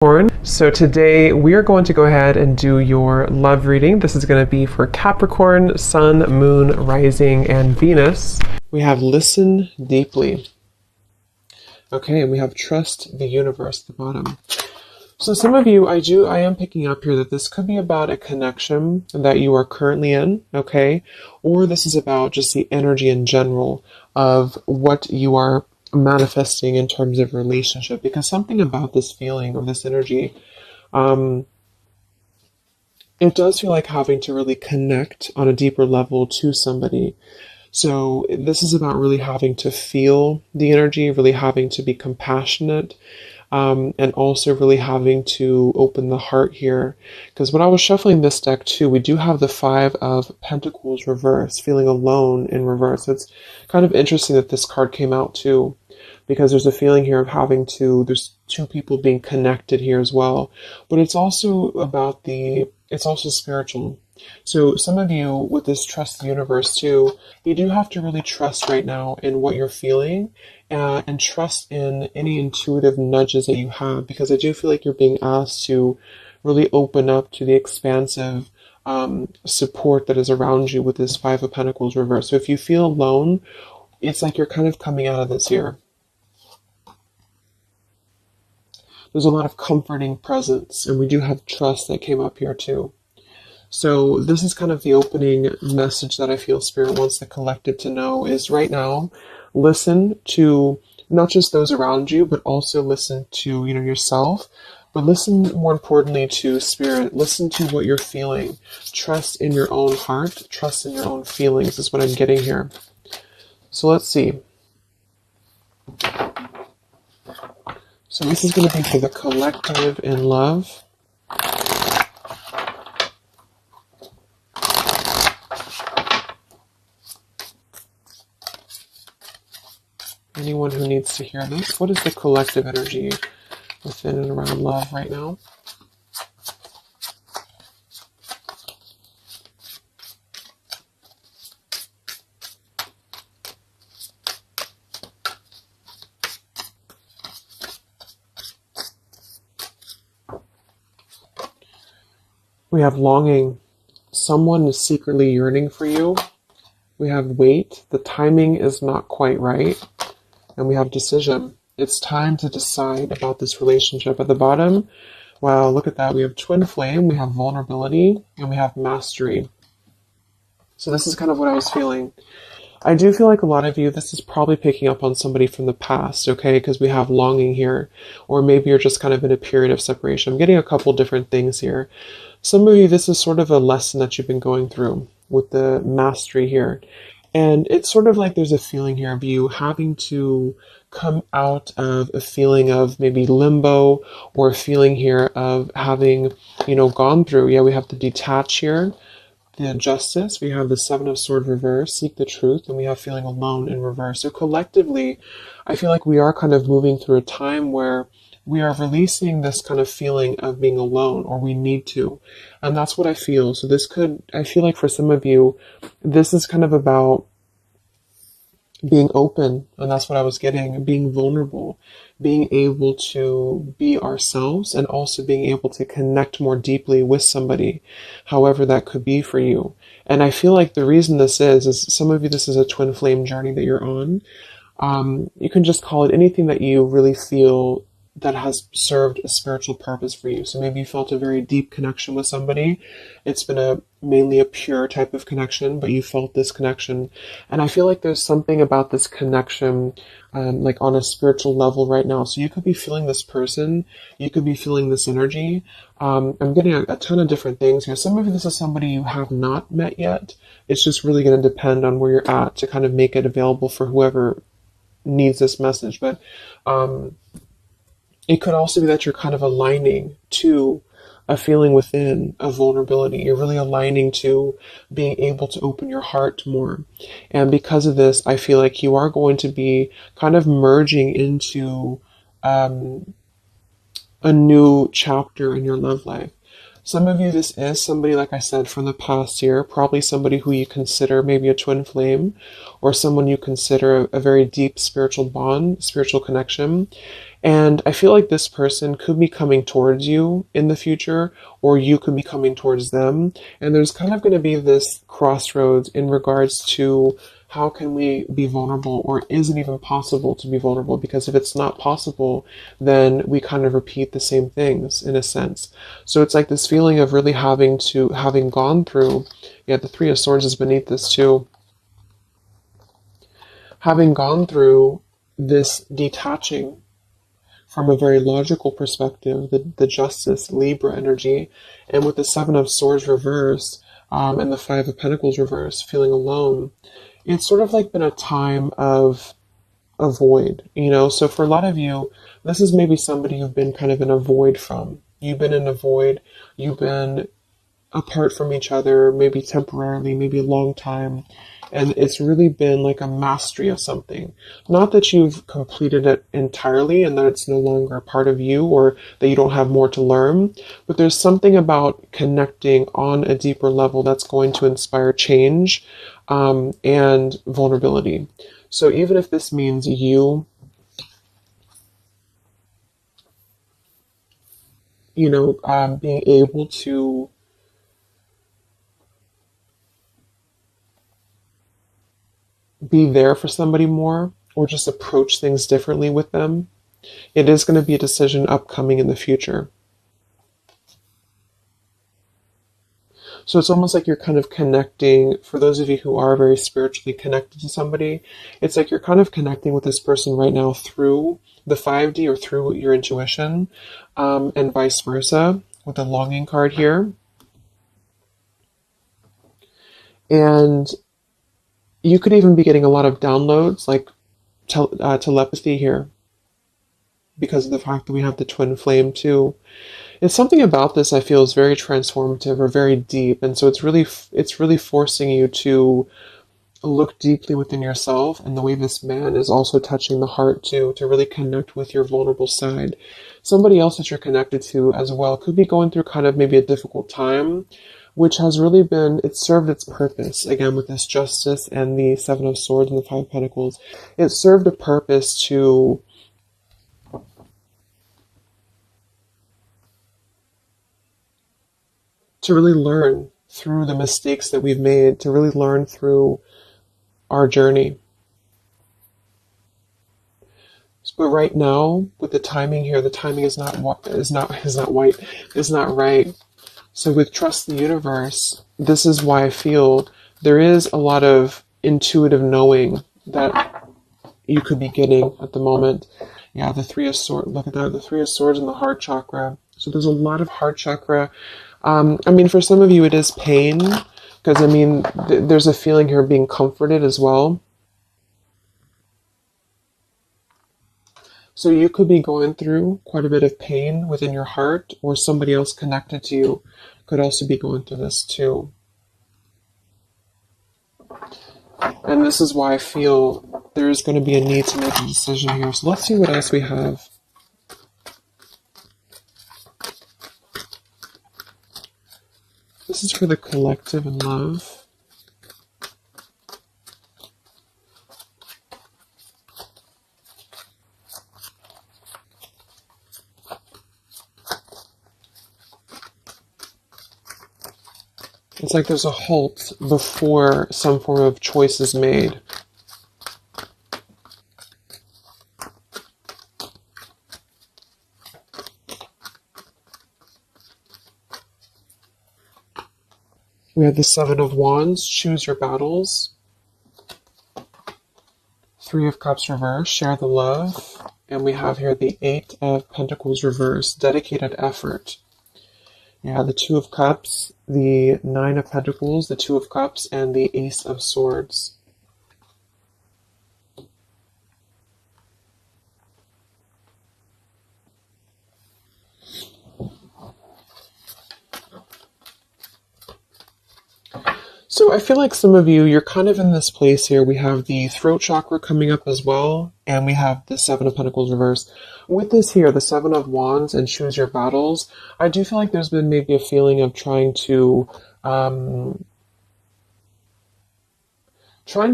So today we are going to go ahead and do your love reading. This is going to be for Capricorn, Sun, Moon, Rising, and Venus. We have listen deeply. Okay, and we have trust the universe at the bottom. So some of you, I am picking up here that this could be about a connection that you are currently in, okay? Or this is about just the energy in general of what you are manifesting in terms of relationship, because something about this feeling or this energy, it does feel like having to really connect on a deeper level to somebody. So this is about really having to feel the energy, really having to be compassionate, and also really having to open the heart here. Because when I was shuffling this deck too, we do have the Five of Pentacles reverse, feeling alone in reverse. It's kind of interesting that this card came out too, because there's a feeling here of having to, there's two people being connected here as well. But it's also about it's also spiritual. So some of you with this trust the universe too, you do have to really trust right now in what you're feeling, and trust in any intuitive nudges that you have, because I do feel like you're being asked to really open up to the expansive support that is around you with this Five of Pentacles reverse. So if you feel alone, it's like you're kind of coming out of this here. There's a lot of comforting presence, and we do have trust that came up here too. So this is kind of the opening message that I feel Spirit wants the collective to know is right now, listen to not just those around you, but also listen to, yourself, but listen more importantly to Spirit. Listen to what you're feeling. Trust in your own heart. Trust in your own feelings is what I'm getting here. So let's see. So this is going to be for the collective in love. Anyone who needs to hear this, what is the collective energy within and around love right now? We have longing. Someone is secretly yearning for you. We have wait. The timing is not quite right. And we have decision. It's time to decide about this relationship. At the bottom, wow, look at that. We have twin flame, we have vulnerability, and we have mastery. So this is kind of what I was feeling. I do feel like a lot of you, this is probably picking up on somebody from the past, okay? Because we have longing here. Or maybe you're just kind of in a period of separation. I'm getting a couple different things here. Some of you, this is sort of a lesson that you've been going through with the mastery here. And it's sort of like there's a feeling here of you having to come out of a feeling of maybe limbo, or a feeling here of having, gone through. Yeah, we have the detach here, the justice. We have the Seven of Swords reverse, seek the truth, and we have feeling alone in reverse. So collectively, I feel like we are kind of moving through a time where we are releasing this kind of feeling of being alone, or we need to. And that's what I feel. So I feel like for some of you, this is kind of about being open. And that's what I was getting, being vulnerable, being able to be ourselves, and also being able to connect more deeply with somebody, however that could be for you. And I feel like the reason this is some of you, this is a twin flame journey that you're on. You can just call it anything that you really feel that has served a spiritual purpose for you. So maybe you felt a very deep connection with somebody. It's been mainly a pure type of connection, but you felt this connection. And I feel like there's something about this connection, like on a spiritual level right now. So you could be feeling this person, you could be feeling this energy. I'm getting a ton of different things here. Some of you, this is somebody you have not met yet. It's just really going to depend on where you're at to kind of make it available for whoever needs this message. But, it could also be that you're kind of aligning to a feeling within of vulnerability. You're really aligning to being able to open your heart more. And because of this, I feel like you are going to be kind of merging into a new chapter in your love life. Some of you, this is somebody, like I said, from the past year, probably somebody who you consider maybe a twin flame, or someone you consider a very deep spiritual bond, spiritual connection. And I feel like this person could be coming towards you in the future, or you could be coming towards them. And there's kind of going to be this crossroads in regards to how can we be vulnerable, or is it even possible to be vulnerable? Because if it's not possible, then we kind of repeat the same things in a sense. So it's like this feeling of really having gone through, yeah, the Three of Swords is beneath this too. Having gone through this detaching from a very logical perspective, the Justice, Libra energy, and with the Seven of Swords reverse, and the Five of Pentacles reverse, feeling alone, it's sort of like been a time of a void, you know? So for a lot of you, this is maybe somebody you've been kind of in a void from. You've been in a void, you've been apart from each other, maybe temporarily, maybe a long time. And it's really been like a mastery of something. Not that you've completed it entirely and that it's no longer a part of you, or that you don't have more to learn, but there's something about connecting on a deeper level that's going to inspire change, and vulnerability. So even if this means you, being able to be there for somebody more, or just approach things differently with them, it is going to be a decision upcoming in the future. So it's almost like you're kind of connecting, for those of you who are very spiritually connected to somebody, it's like you're kind of connecting with this person right now through the 5D or through your intuition, and vice versa with the longing card here. And you could even be getting a lot of downloads, like telepathy here, because of the fact that we have the twin flame too. It's something about this I feel is very transformative or very deep, and so it's really forcing you to look deeply within yourself, and the way this man is also touching the heart too, to really connect with your vulnerable side. Somebody else that you're connected to as well could be going through kind of maybe a difficult time, which has really been, it served its purpose, again with this Justice and the Seven of Swords and the Five of Pentacles. It served a purpose to really learn through the mistakes that we've made, to really learn through our journey. But right now, with the timing here, the timing is not right. So with Trust the Universe, this is why I feel there is a lot of intuitive knowing that you could be getting at the moment. Yeah, the Three of Swords, look at that, the Three of Swords and the heart chakra. So there's a lot of heart chakra. For some of you it is pain, because there's a feeling here of being comforted as well. So you could be going through quite a bit of pain within your heart, or somebody else connected to you could also be going through this too. And this is why I feel there's going to be a need to make a decision here. So let's see what else we have. This is for the collective and love. It's like there's a halt before some form of choice is made. We have the Seven of Wands, choose your battles. Three of Cups reverse, share the love. And we have here the Eight of Pentacles reverse, dedicated effort. Yeah, the Two of Cups, the Nine of Pentacles, the Two of Cups, and the Ace of Swords. So So I feel like some of you, you're kind of in this place here. We have the throat chakra coming up as well, and we have the Seven of Pentacles reversed. With this here, the Seven of Wands and choose your battles, I do feel like there's been maybe a feeling of trying to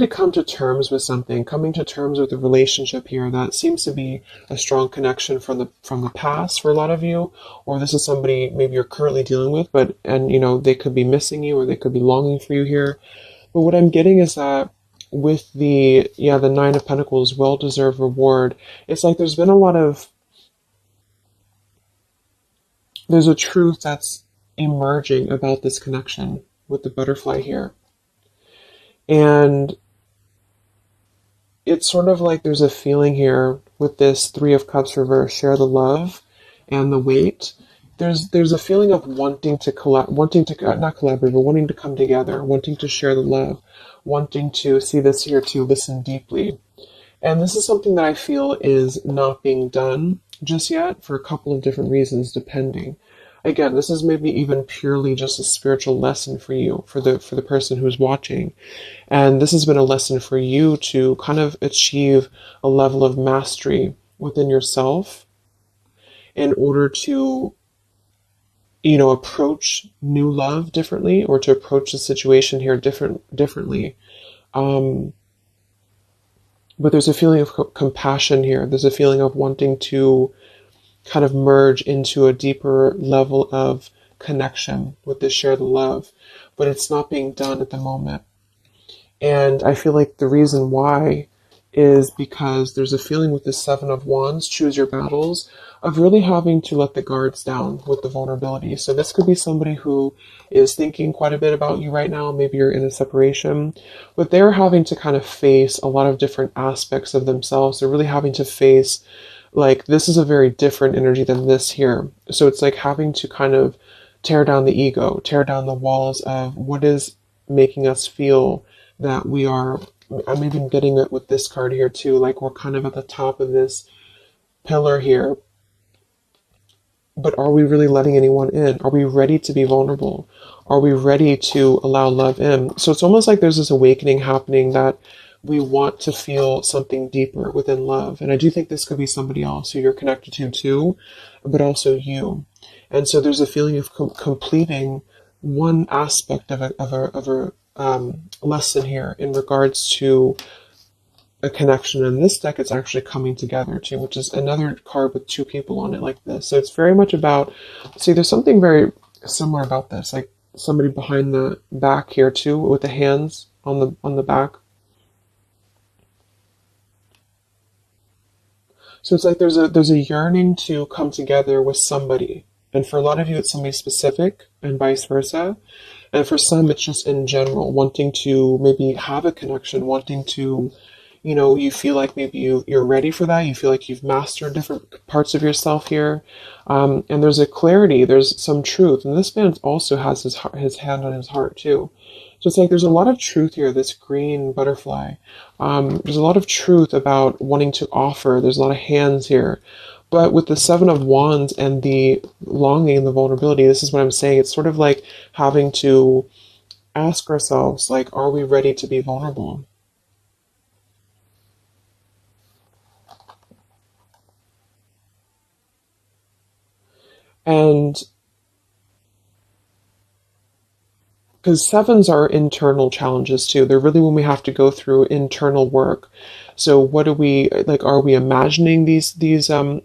come to terms with something, coming to terms with a relationship here that seems to be a strong connection from the past for a lot of you, or this is somebody maybe you're currently dealing with, and you know, they could be missing you or they could be longing for you here. But what I'm getting is that with the Nine of Pentacles, well-deserved reward, it's like there's a truth that's emerging about this connection with the butterfly here. And it's sort of like there's a feeling here with this Three of Cups reverse, share the love and the weight. There's a feeling of wanting to not collaborate, but wanting to come together, wanting to share the love, wanting to see this here to listen deeply. And this is something that I feel is not being done just yet for a couple of different reasons, depending. Again, this is maybe even purely just a spiritual lesson for you, for the person who's watching. And this has been a lesson for you to kind of achieve a level of mastery within yourself in order to, you know, approach new love differently, or to approach the situation here differently. But there's a feeling of compassion here. There's a feeling of wanting to kind of merge into a deeper level of connection with this share the love, but it's not being done at the moment. And I feel like the reason why is because there's a feeling with the Seven of Wands, choose your battles, of really having to let the guards down with the vulnerability. So this could be somebody who is thinking quite a bit about you right now. Maybe you're in a separation, but they're having to kind of face a lot of different aspects of themselves. They're really having to face, like, this is a very different energy than this here. So it's like having to kind of tear down the ego, tear down the walls of what is making us feel that we are. I'm even getting it with this card here too, like we're kind of at the top of this pillar here. But are we really letting anyone in? Are we ready to be vulnerable? Are we ready to allow love in? So it's almost like there's this awakening happening that we want to feel something deeper within love. And I do think this could be somebody else who you're connected to too, but also you. And so there's a feeling of completing one aspect of a lesson here in regards to a connection. In this deck, it's actually coming together too, which is another card with two people on it like this. So it's very much about, see, there's something very similar about this, like somebody behind the back here too, with the hands on the back. So it's like there's a yearning to come together with somebody. And for a lot of you, it's somebody specific, and vice versa. And for some, it's just in general, wanting to maybe have a connection, wanting to, you know, you feel like maybe you're ready for that. You feel like you've mastered different parts of yourself here. And there's a clarity, there's some truth. And this man also has his hand on his heart too. So it's like there's a lot of truth here, this green butterfly. There's a lot of truth about wanting to offer. There's a lot of hands here. But with the Seven of Wands and the longing and the vulnerability, this is what I'm saying. It's sort of like having to ask ourselves, like, are we ready to be vulnerable? And because sevens are internal challenges too. They're really when we have to go through internal work. So what do we, like, are we imagining these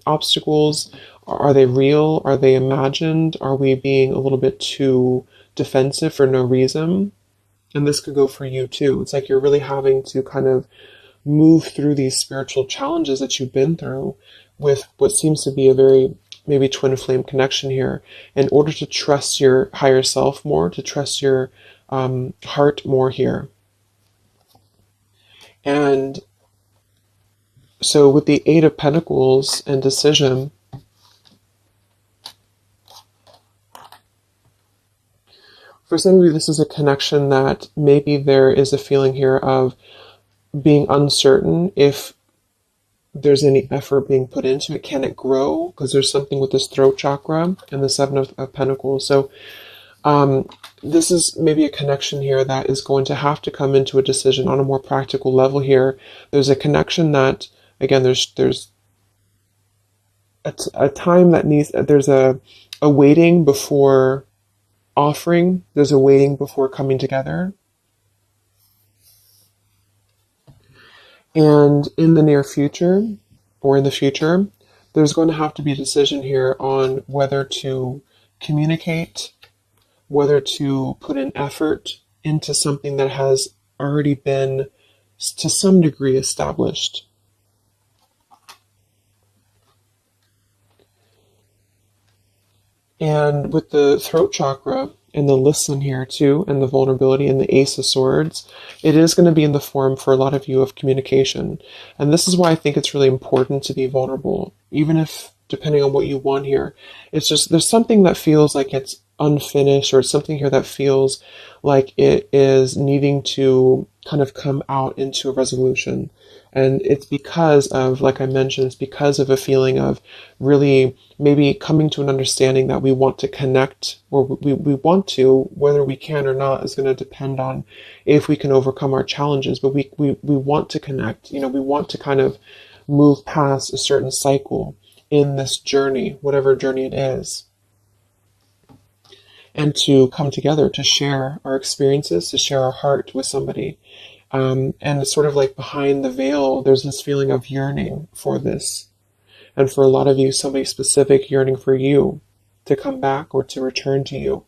obstacles? Are they real? Are they imagined? Are we being a little bit too defensive for no reason? And this could go for you too. It's like you're really having to kind of move through these spiritual challenges that you've been through with what seems to be a very maybe twin flame connection here, in order to trust your higher self more, to trust your heart more here. And so with the Eight of Pentacles and decision, for some of you, this is a connection that maybe there is a feeling here of being uncertain if there's any effort being put into it. Can it grow? Because there's something with this throat chakra and the Seven of Pentacles. So This is maybe a connection here that is going to have to come into a decision on a more practical level here. There's a connection that, again, there's a time that needs, there's a waiting before offering, there's a waiting before coming together. And in the near future, or in the future, there's going to have to be a decision here on whether to communicate, whether to put an effort into something that has already been, to some degree, established. And with the throat chakra and the listen here too, and the vulnerability and the Ace of Swords, it is going to be in the form for a lot of you of communication. And this is why I think it's really important to be vulnerable, even if, depending on what you want here, it's just, there's something that feels like it's unfinished, or something here that feels like it is needing to kind of come out into a resolution. And it's because of, like I mentioned, it's because of a feeling of really maybe coming to an understanding that we want to connect, or we want to, whether we can or not is going to depend on if we can overcome our challenges, but we want to connect. You know, we want to kind of move past a certain cycle in this journey, whatever journey it is, and to come together to share our experiences, to share our heart with somebody. And it's sort of like behind the veil, there's this feeling of yearning for this. And for a lot of you, somebody specific yearning for you to come back or to return to you.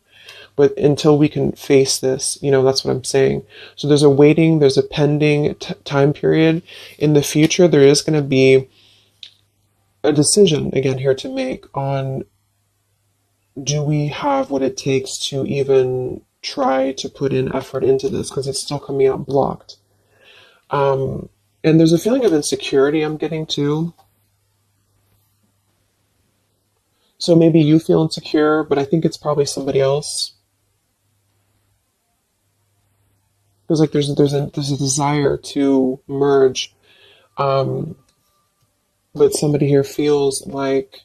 But until we can face this, you know, that's what I'm saying. So there's a waiting, there's a pending time period. In the future, there is going to be a decision, again, here to make on, do we have what it takes to even try to put in effort into this, because it's still coming out blocked. And there's a feeling of insecurity I'm getting too. So maybe you feel insecure, but I think it's probably somebody else. Feels like there's a desire to merge, but somebody here feels like,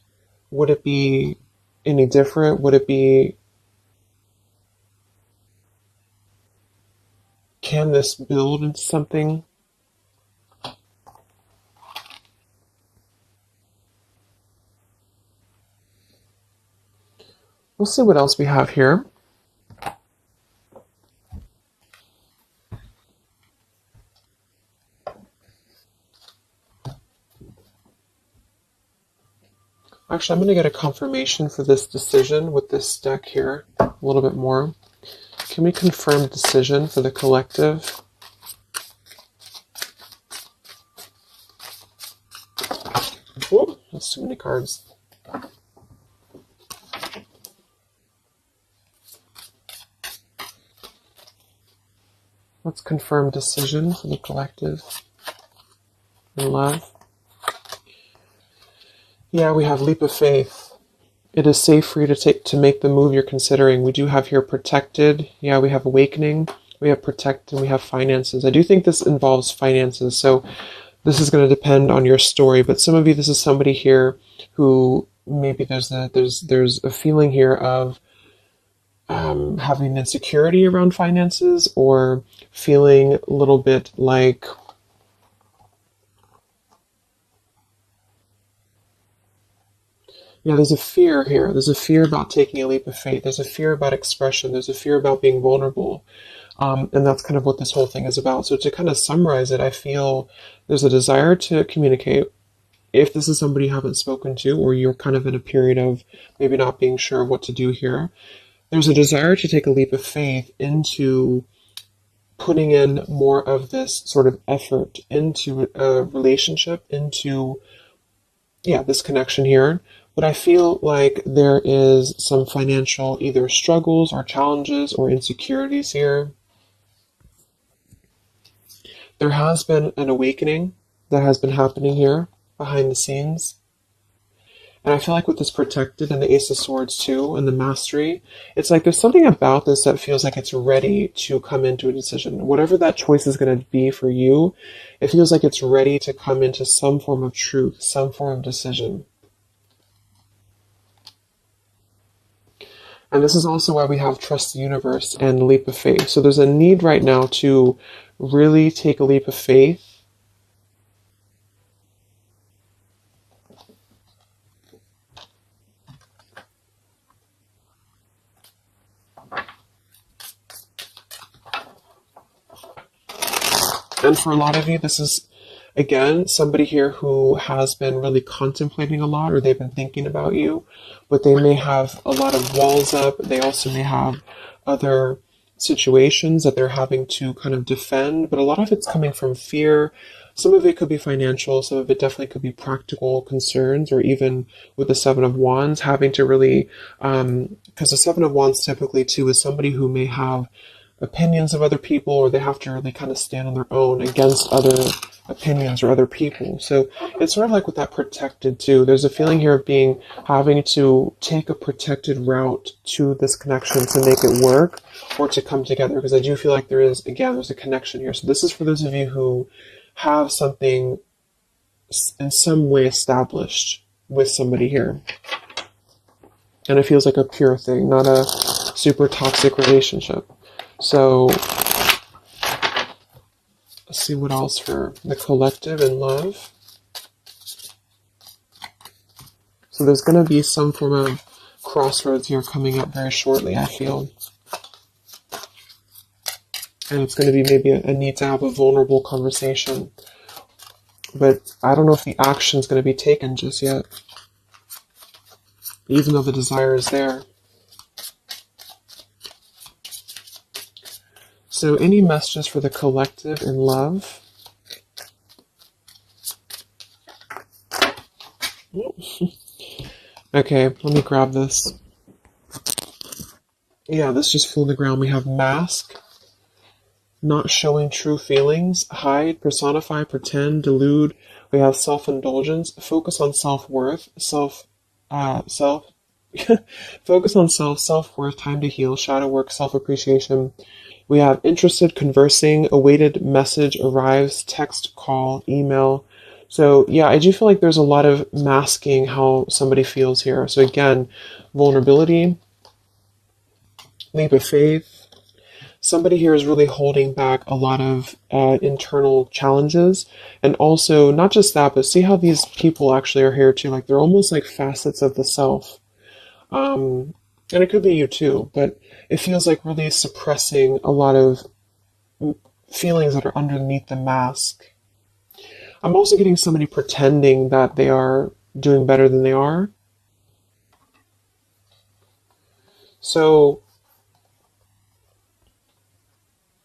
would it be any different? Would it be, can this build into something? We'll see what else we have here. Actually, I'm going to get a confirmation for this decision with this deck here a little bit more. Can we confirm decision for the collective? Whoa, that's too many cards. Let's confirm decision for the collective in love. Yeah, we have leap of faith. It is safe for you to make the move you're considering. We do have here protected. Yeah, we have awakening. We have protect, and we have finances. I do think this involves finances. So this is going to depend on your story. But some of you, this is somebody here who maybe there's a feeling here of having insecurity around finances, or feeling a little bit like, yeah, there's a fear here. There's a fear about taking a leap of faith. There's a fear about expression. There's a fear about being vulnerable. And that's kind of what this whole thing is about. So to kind of summarize it, I feel there's a desire to communicate. If this is somebody you haven't spoken to, or you're kind of in a period of maybe not being sure what to do here, there's a desire to take a leap of faith into putting in more of this sort of effort into a relationship, into, yeah, this connection here. But I feel like there is some financial either struggles or challenges or insecurities here. There has been an awakening that has been happening here behind the scenes. And I feel like with this protected and the Ace of Swords too, and the mastery, it's like there's something about this that feels like it's ready to come into a decision. Whatever that choice is going to be for you, it feels like it's ready to come into some form of truth, some form of decision. And this is also why we have trust the universe and leap of faith. So there's a need right now to really take a leap of faith. And for a lot of you, this is, again, somebody here who has been really contemplating a lot, or they've been thinking about you, but they may have a lot of walls up. They also may have other situations that they're having to kind of defend, but a lot of it's coming from fear. Some of it could be financial, some of it definitely could be practical concerns, or even with the Seven of Wands, having to really, because the Seven of Wands typically too is somebody who may have opinions of other people, or they have to really kind of stand on their own against other opinions or other people. So it's sort of like with that protected too. There's a feeling here of having to take a protected route to this connection to make it work or to come together. Because I do feel like there's a connection here. So this is for those of you who have something in some way established with somebody here. And it feels like a pure thing, not a super toxic relationship. So let's see what else for the collective and love. So there's going to be some form of crossroads here coming up very shortly, I feel. And it's going to be maybe a need to have a vulnerable conversation. But I don't know if the action is going to be taken just yet, even though the desire is there. So any messages for the collective in love? Okay, let me grab this. Yeah, this just flew to the ground. We have mask, not showing true feelings, hide, personify, pretend, delude. We have self-indulgence, focus on self-worth, focus on self-worth, time to heal, shadow work, self-appreciation. We have interested, conversing, awaited message arrives, text, call, email. So yeah, I do feel like there's a lot of masking how somebody feels here. So again, vulnerability, leap of faith. Somebody here is really holding back a lot of internal challenges. And also, not just that, but see how these people actually are here too. Like they're almost like facets of the self. And it could be you too, but it feels like really suppressing a lot of feelings that are underneath the mask. I'm also getting somebody pretending that they are doing better than they are. So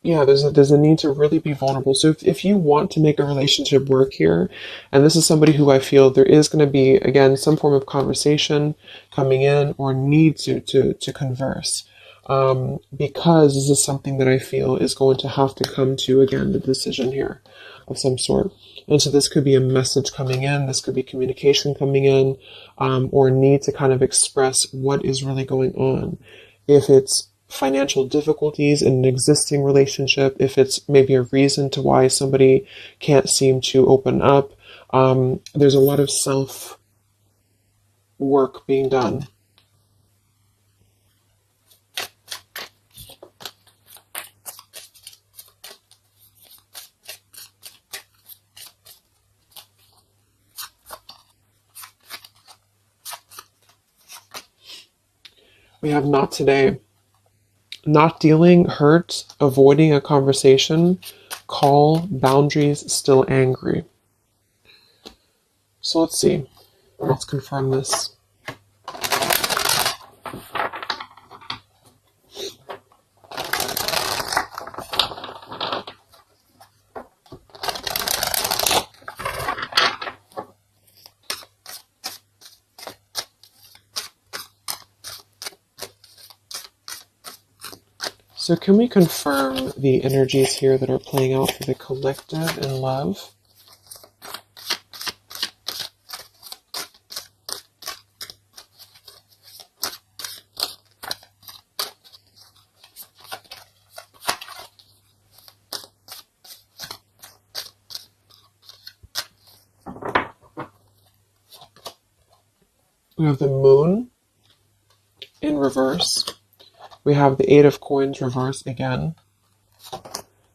yeah, there's a need to really be vulnerable. So if you want to make a relationship work here, and this is somebody who I feel there is going to be, again, some form of conversation coming in or need to converse. Because this is something that I feel is going to have to come to, again, the decision here of some sort. And so this could be a message coming in, this could be communication coming in, or need to kind of express what is really going on. If it's financial difficulties in an existing relationship, if it's maybe a reason to why somebody can't seem to open up, there's a lot of self work being done. We have not today. Not dealing, hurt, avoiding a conversation, call, boundaries, still angry. So let's see. Let's confirm this. So can we confirm the energies here that are playing out for the collective in love? We have the moon in in reverse. We have the Eight of Coins reversed again.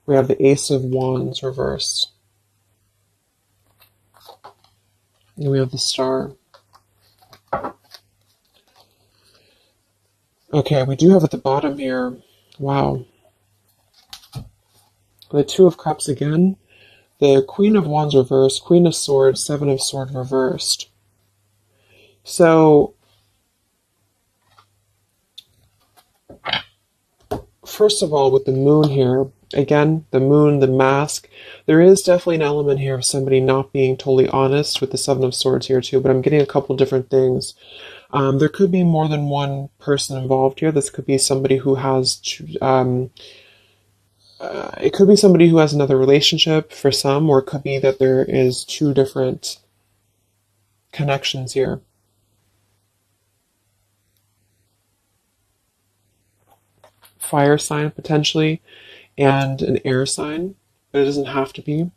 We have the Ace of Wands reversed. And we have the Star. Okay, we do have at the bottom here, wow, the Two of Cups again, the Queen of Wands reversed, Queen of Swords, Seven of Swords reversed. So, first of all, with the Moon here, again, the Moon, the mask, there is definitely an element here of somebody not being totally honest with the Seven of Swords here too, but I'm getting a couple different things. There could be more than one person involved here. This could be somebody who has, it could be somebody who has another relationship for some, or it could be that there is two different connections here. Fire sign potentially, and an air sign, but it doesn't have to be.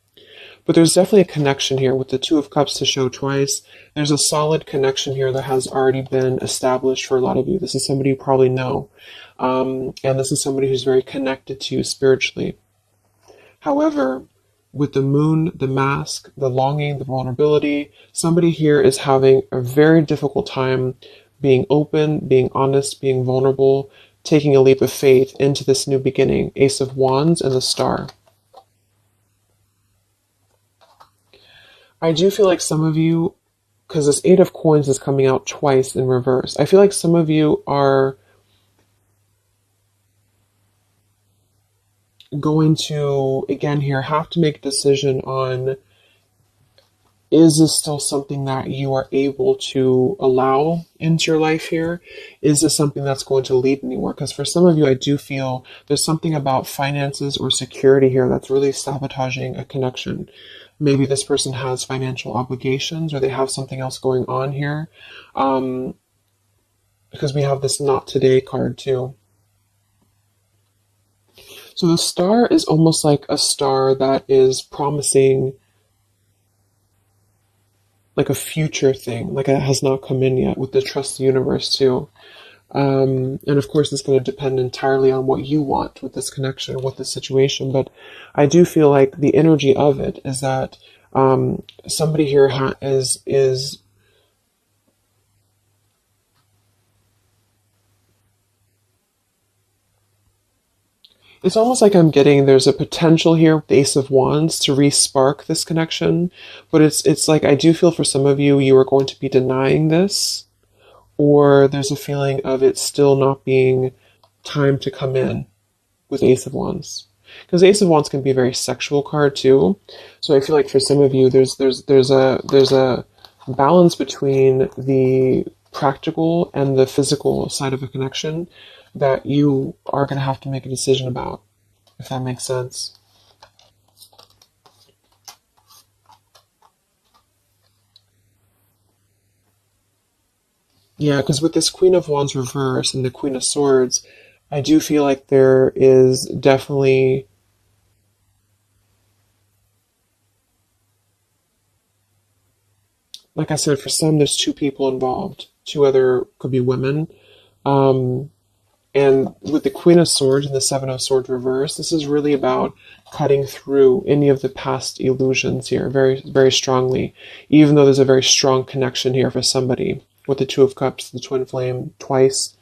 But there's definitely a connection here with the Two of Cups to show twice. There's a solid connection here that has already been established for a lot of you. This is somebody you probably know. And this is somebody who's very connected to you spiritually. However, with the Moon, the mask, the longing, the vulnerability, somebody here is having a very difficult time being open, being honest, being vulnerable, taking a leap of faith into this new beginning. Ace of Wands and the Star. I do feel like some of you, because this Eight of Coins is coming out twice in reverse, I feel like some of you are going to, again here, have to make a decision on, is this still something that you are able to allow into your life here? Is this something that's going to lead anywhere? Because for some of you, I do feel there's something about finances or security here that's really sabotaging a connection. Maybe this person has financial obligations, or they have something else going on here. Because we have this Not Today card too. So the Star is almost like a star that is promising like a future thing, like it has not come in yet, with the Trust the Universe too. And of course, it's going to depend entirely on what you want with this connection, with this situation. But I do feel like the energy of it is that somebody here is it's almost like I'm getting there's a potential here with the Ace of Wands to re-spark this connection. But it's like I do feel for some of you, you are going to be denying this, or there's a feeling of it still not being time to come in with Ace of Wands. Because Ace of Wands can be a very sexual card too. So I feel like for some of you, there's a balance between the practical and the physical side of a connection that you are going to have to make a decision about, if that makes sense. Yeah, because with this Queen of Wands reverse and the Queen of Swords, I do feel like there is definitely like I said, for some, there's two people involved. Two other could be women. And with the Queen of Swords and the Seven of Swords reverse, this is really about cutting through any of the past illusions here very, very strongly, even though there's a very strong connection here for somebody with the Two of Cups, the Twin Flame twice.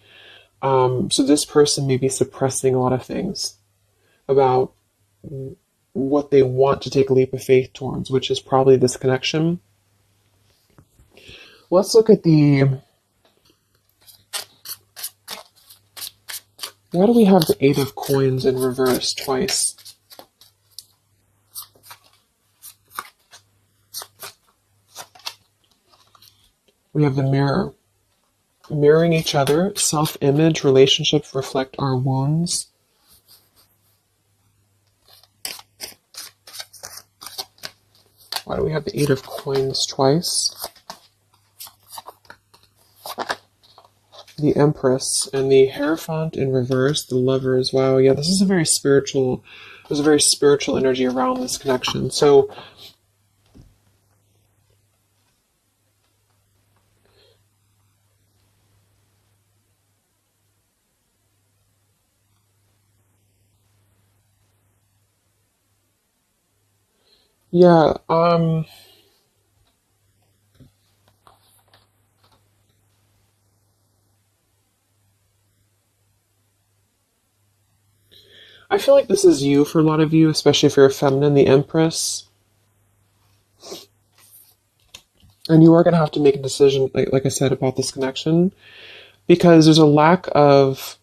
So this person may be suppressing a lot of things about what they want to take a leap of faith towards, which is probably this connection. Let's look at why do we have the Eight of Coins in reverse twice? We have the Mirror. Mirroring each other, self-image, relationships reflect our wounds. Why do we have the Eight of Coins twice? The Empress and the Hierophant in reverse, the Lovers. Wow, yeah, this is a very spiritual, there's a very spiritual energy around this connection. So, Yeah, I feel like this is you for a lot of you, especially if you're a feminine, the Empress. And you are going to have to make a decision, like I said, about this connection, because there's a lack of,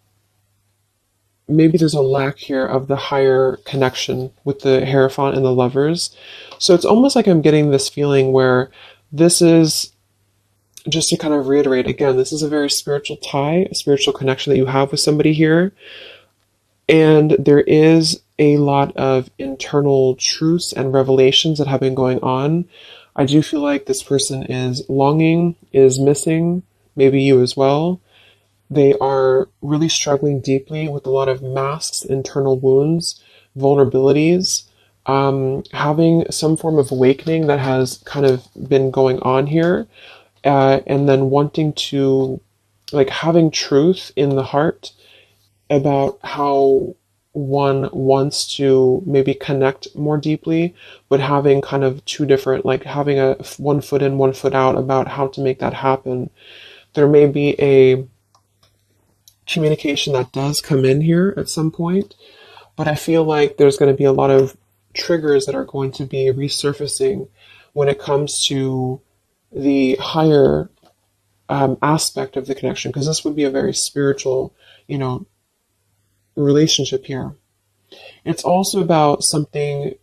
maybe there's a lack here of the higher connection with the Hierophant and the lovers. So it's almost like I'm getting this feeling where this is, just to kind of reiterate again, this is a very spiritual tie, a spiritual connection that you have with somebody here. And there is a lot of internal truths and revelations that have been going on. I do feel like this person is longing, is missing, maybe you as well. They are really struggling deeply with a lot of masks, internal wounds, vulnerabilities, having some form of awakening that has kind of been going on here, and then wanting to, like, having truth in the heart about how one wants to maybe connect more deeply, but having kind of two different, like having a one foot in, one foot out about how to make that happen. There may be a communication that does come in here at some point, but I feel like there's going to be a lot of triggers that are going to be resurfacing when it comes to the higher aspect of the connection, because this would be a very spiritual, you know, relationship here. It's also about something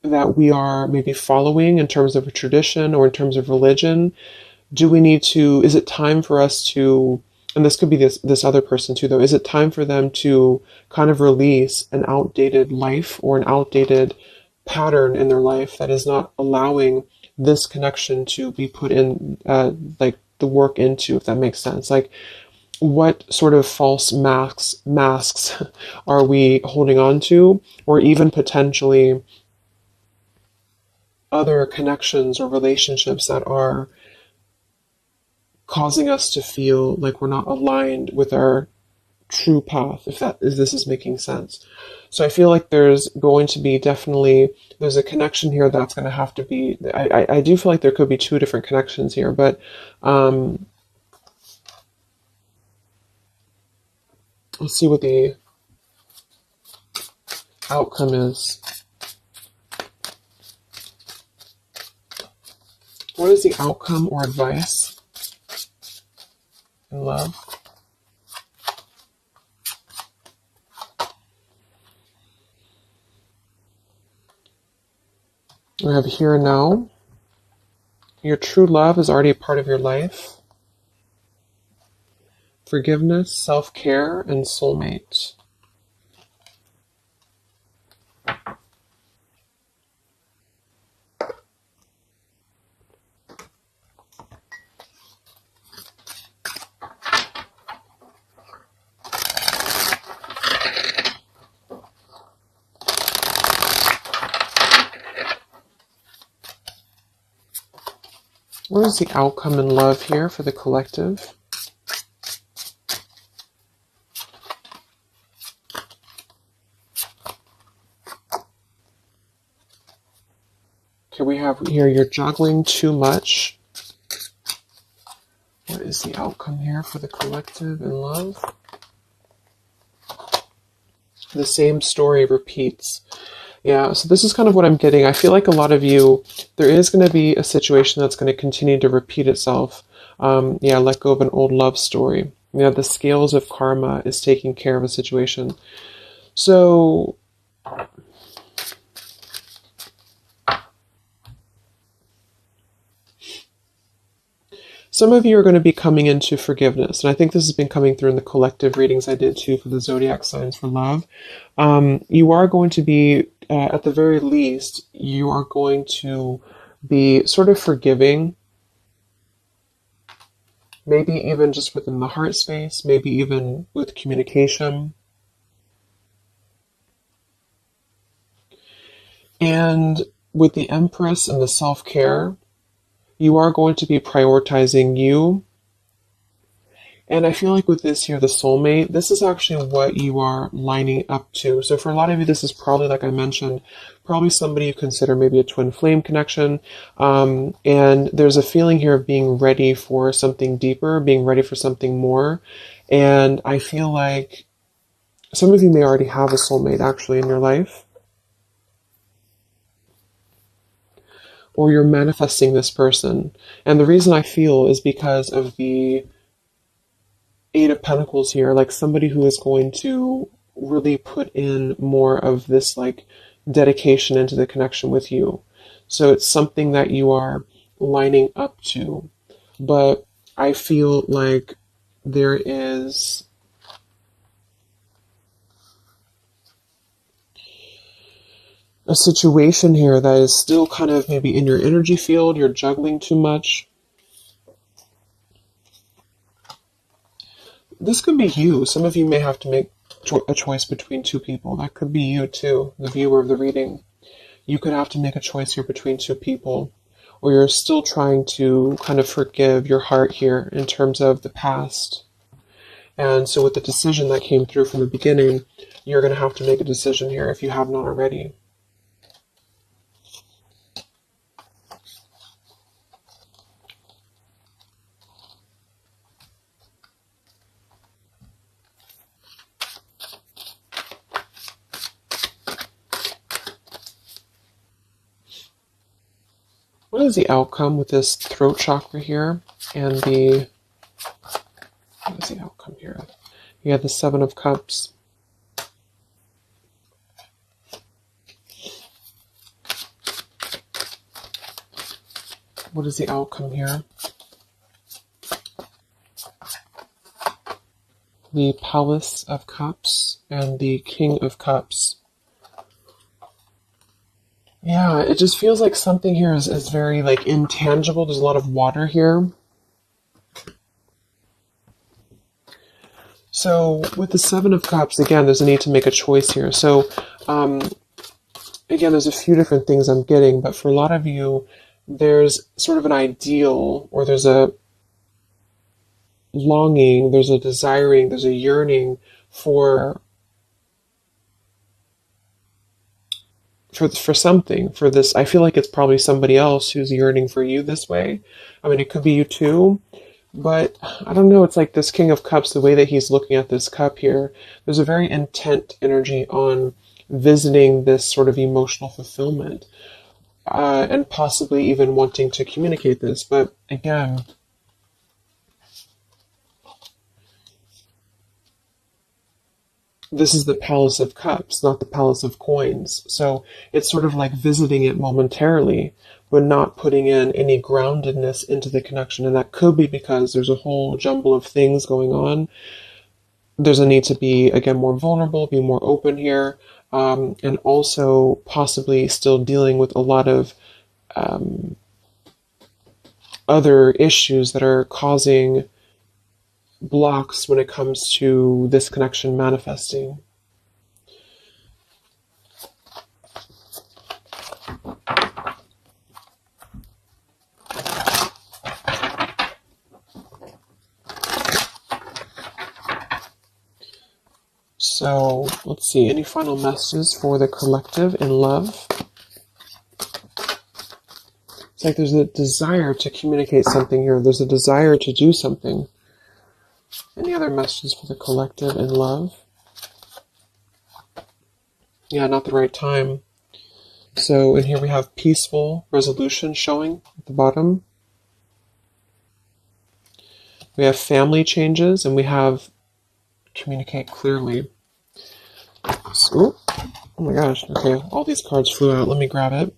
that we are maybe following in terms of a tradition or in terms of religion. Do we need to, is it time for us to, and this could be this other person too though, is it time for them to kind of release an outdated life or an outdated pattern in their life that is not allowing this connection to be put in, like the work into, if that makes sense? Like, what sort of false masks are we holding on to, or even potentially other connections or relationships that are causing us to feel like we're not aligned with our true path, if this is making sense. So I feel like there's going to be definitely, there's a connection here that's going to have to be, I do feel like there could be two different connections here, but let's see what the outcome is. What is the outcome or advice in love? We have here and now. Your true love is already a part of your life. Forgiveness, self-care, and soulmate. What is the outcome in love here for the collective? Okay, we have here, you're juggling too much. What is the outcome here for the collective in love? The same story repeats. Yeah, so this is kind of what I'm getting. I feel like a lot of you, there is going to be a situation that's going to continue to repeat itself. Yeah, let go of an old love story. Yeah, the scales of karma is taking care of a situation. So some of you are going to be coming into forgiveness, and I think this has been coming through in the collective readings I did too for the zodiac signs for love. You are going to be, at the very least, you are going to be sort of forgiving, maybe even just within the heart space, maybe even with communication. And with the Empress and the self-care, you are going to be prioritizing you And I feel like with this here, the soulmate, this is actually what you are lining up to. So for a lot of you, this is probably, like I mentioned, probably somebody you consider maybe a twin flame connection. And there's a feeling here of being ready for something deeper, being ready for something more. And I feel like some of you may already have a soulmate actually in your life. Or you're manifesting this person. And the reason I feel is because of the Eight of Pentacles here, like somebody who is going to really put in more of this like dedication into the connection with you. So it's something that you are lining up to. But I feel like there is a situation here that is still kind of maybe in your energy field, you're juggling too much. This could be you. Some of you may have to make a choice between two people. That could be you too, the viewer of the reading. You could have to make a choice here between two people, or you're still trying to kind of forgive your heart here in terms of the past. And so with the decision that came through from the beginning, you're going to have to make a decision here if you have not already. What is the outcome with this throat chakra here and what is the outcome here? You have the Seven of Cups. What is the outcome here? The Palace of Cups and the King of Cups. Yeah, it just feels like something here is very like intangible. There's a lot of water here. So with the Seven of Cups, again, there's a need to make a choice here. So again, there's a few different things I'm getting, but for a lot of you, there's sort of an ideal, or there's a longing, there's a desiring, there's a yearning for something, for this. I feel like it's probably somebody else who's yearning for you this way. I mean, it could be you too, but I don't know. It's like this King of Cups, the way that he's looking at this cup here, there's a very intent energy on visiting this sort of emotional fulfillment, and possibly even wanting to communicate this. But again, this is the Palace of Cups, not the Palace of Coins. So it's sort of like visiting it momentarily, but not putting in any groundedness into the connection. And that could be because there's a whole jumble of things going on. There's a need to be, again, more vulnerable, be more open here, and also possibly still dealing with a lot of other issues that are causing blocks when it comes to this connection manifesting. So let's see, any final messages for the collective in love? It's like there's a desire to communicate something here. There's a desire to do something. Any other messages for the collective in love? Yeah, not the right time. So in here we have peaceful resolution showing at the bottom. We have family changes, and we have communicate clearly. So, oh my gosh, okay, all these cards flew out. Let me grab it.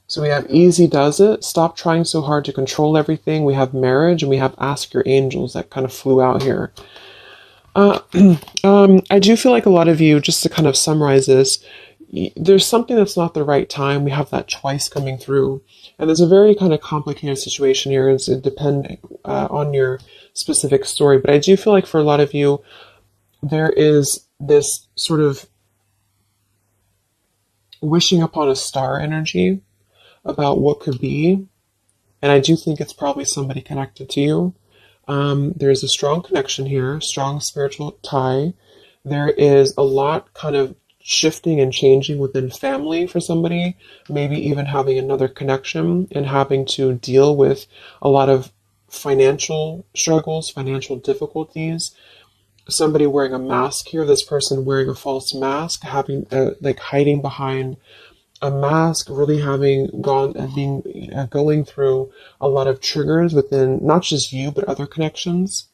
So we have easy does it, stop trying so hard to control everything. We have marriage, and we have ask your angels that kind of flew out here. I do feel like a lot of you, just to kind of summarize this, there's something that's not the right time. We have that twice coming through. And there's a very kind of complicated situation here. It's depending on your specific story. But I do feel like for a lot of you, there is this sort of wishing upon a star energy about what could be. And I do think it's probably somebody connected to you. There's a strong connection here, strong spiritual tie. There is a lot kind of shifting and changing within family for somebody, maybe even having another connection and having to deal with a lot of financial struggles, financial difficulties. Somebody wearing a mask here, this person wearing a false mask, having like hiding behind a mask, really having gone and being going through a lot of triggers within not just you but other connections.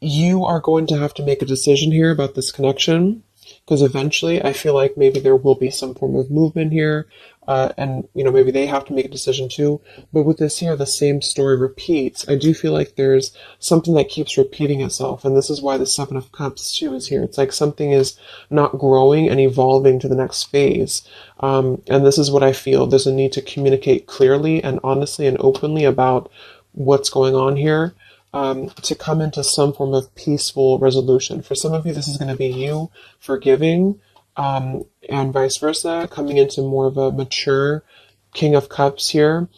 You are going to have to make a decision here about this connection, because eventually I feel like maybe there will be some form of movement here, and maybe they have to make a decision too. But with this here, the same story repeats. I do feel like there's something that keeps repeating itself, and this is why the Seven of Cups too is here. It's like something is not growing and evolving to the next phase, and this is what I feel. There's a need to communicate clearly and honestly and openly about what's going on here. To come into some form of peaceful resolution. For some of you, this is going to be you forgiving, and vice versa, coming into more of a mature King of Cups here.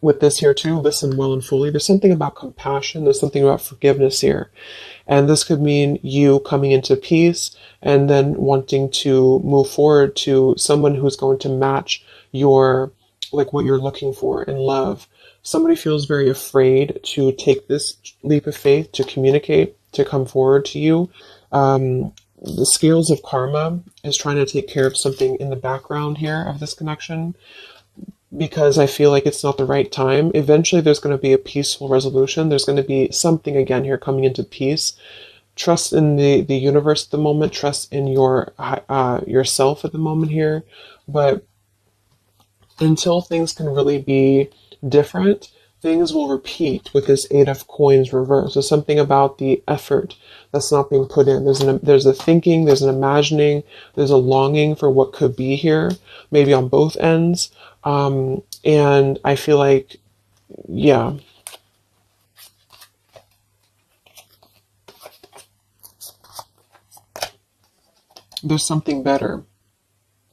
With this here too, listen well and fully. There's something about compassion. There's something about forgiveness here. And this could mean you coming into peace and then wanting to move forward to someone who's going to match your, like what you're looking for in love. Somebody feels very afraid to take this leap of faith, to communicate, to come forward to you. The scales of karma is trying to take care of something in the background here of this connection, because I feel like it's not the right time. Eventually there's going to be a peaceful resolution. There's going to be something again here coming into peace. Trust in the universe at the moment. Trust in yourself at the moment here. But until things can really be different, things will repeat with this Eight of Coins reverse. There's something about the effort that's not being put in. There's a thinking, there's an imagining, there's a longing for what could be here, maybe on both ends. And I feel like, yeah, there's something better.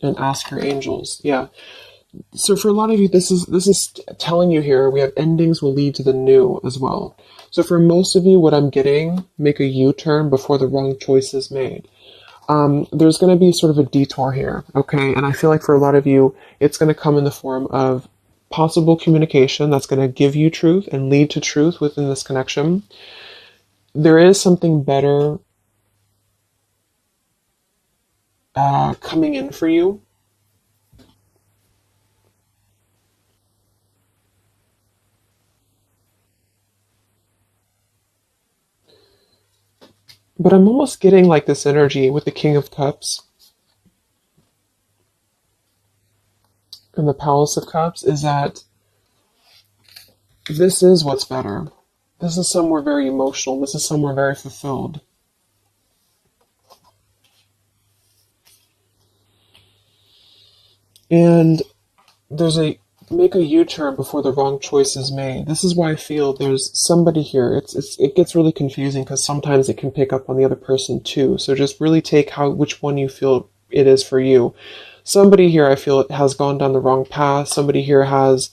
And ask your angels. Yeah. So for a lot of you, this is telling you here, we have endings will lead to the new as well. So for most of you, what I'm getting, make a U-turn before the wrong choice is made. There's going to be sort of a detour here, okay? And I feel like for a lot of you, it's going to come in the form of possible communication that's going to give you truth and lead to truth within this connection. There is something better coming in for you. But I'm almost getting like this energy with the King of Cups and the Palace of Cups is that this is what's better. This is somewhere very emotional. This is somewhere very fulfilled. And there's make a U-turn before the wrong choice is made. This is why I feel there's somebody here. It gets really confusing because sometimes it can pick up on the other person too. So just really take which one you feel it is for you. Somebody here I feel has gone down the wrong path. Somebody here has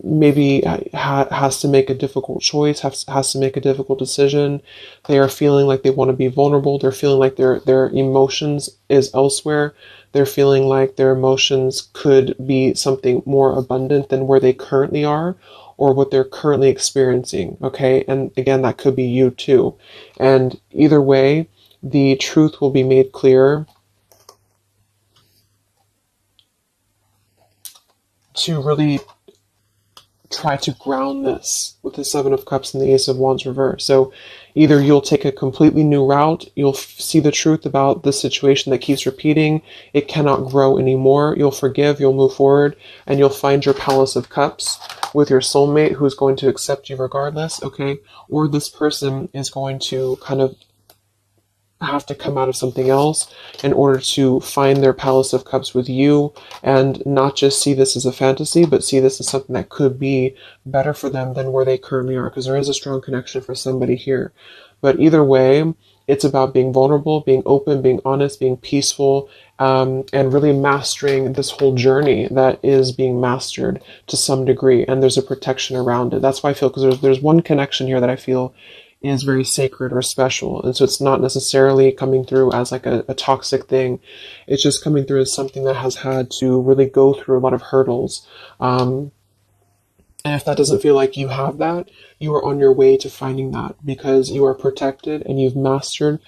maybe has to make a difficult choice, has to make a difficult decision. They are feeling like they want to be vulnerable. They're feeling like their emotions is elsewhere. They're feeling like their emotions could be something more abundant than where they currently are or what they're currently experiencing, okay? And again, that could be you too. And either way, the truth will be made clear to really try to ground this with the Seven of Cups and the Ace of Wands reverse. So either you'll take a completely new route, you'll see the truth about the situation that keeps repeating, it cannot grow anymore, you'll forgive, you'll move forward, and you'll find your Palace of Cups with your soulmate who's going to accept you regardless, okay? Or this person is going to kind of have to come out of something else in order to find their Palace of Cups with you and not just see this as a fantasy, but see this as something that could be better for them than where they currently are, because there is a strong connection for somebody here. But either way, It's about being vulnerable, being open, being honest, being peaceful, and really mastering this whole journey that is being mastered to some degree. And there's a protection around it. That's why I feel, because there's one connection here that I feel is very sacred or special. And so it's not necessarily coming through as like a toxic thing. It's just coming through as something that has had to really go through a lot of hurdles. And if that doesn't feel like you have that, you are on your way to finding that, because you are protected and you've mastered